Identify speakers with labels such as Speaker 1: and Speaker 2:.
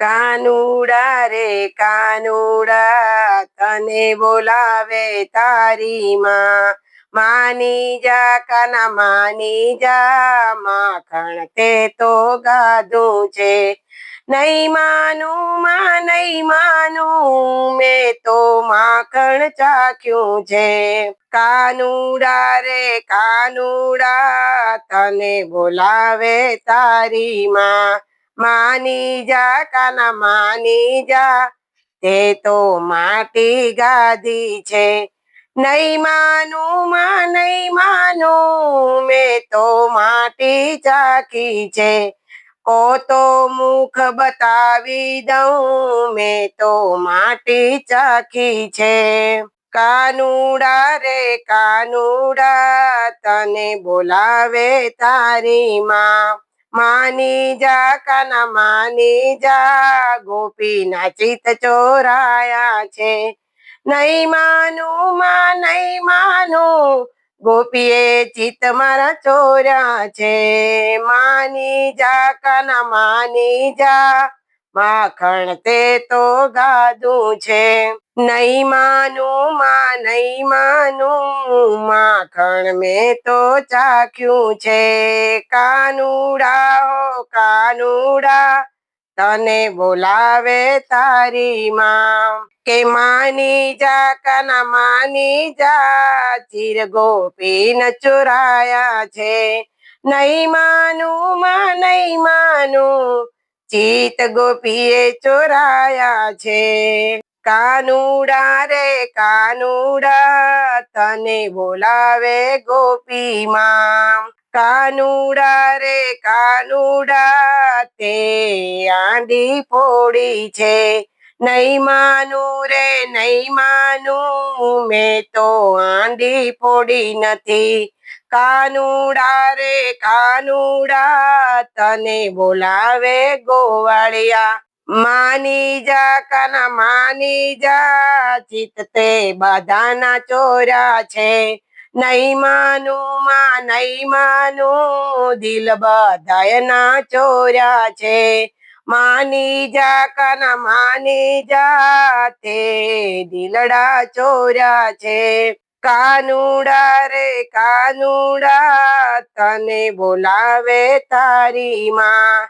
Speaker 1: કાનુડા રે કાનુડા તને બોલાવે તારી માં, માની જા કાના માની જા, માખણ તે તો ગાધું છે. નહીં માનું માં નહીં માનું, મેં તો માખણ ચાખ્યું છે. કાનુડા રે કાનુડા તને બોલાવે તારી માં, માની જા કાના માની જા, તે તો માટી ગાધી છે. નહીં માનું માં નહીં માનું, મેં તો માટી ચાખી છે. કો તો મુખ બતાવી દઉં, મેં તો માટી ચાખી છે. કાનુડા રે કાનુડા તને બોલાવે તારી માં, માની જા કાના માની જા, ગોપીના ચિત ચોરાયા છે. નહીં માનું માં નહીં માનું, ગોપીએ ચિત મારા ચોર્યા છે. માની જા કાના માની જા, માખણ તે તો ગાધું છે. નહીં માનું માં નહીં માનું, માખણ મેં તો ચાખ્યું છે. કાનુડા હો કાનુડા તને બોલાવે તારી માં, કે માની જા કાના માની જા, ચીર ગોપી ન ચોરાયા છે. નહીં માનું માં નહીં માનું, ચિત ગોપીએ ચોરાયા છે. કાનુડા રે કાનુડા તને બોલાવે ગોપી માં, કાનુડા રે કાનુડા તે આંડી ફોડી છે. નહીં માનું રે નહીં માનું, મેં તો આંડી ફોડી નથી. કાનુડા રે કાનુડા તને બોલાવે ગોવાળિયા, માની જા કાના માની જા, ચિત તે બધાના ચોર્યા છે. નહીં માનું માં નહીં માનું, દિલ બધાયના ચોર્યા છે. માની જા કાના માની જા, તે દિલડા ચોર્યા છે. કાનુડા રે કાનુડા તને બોલાવે તારી માં,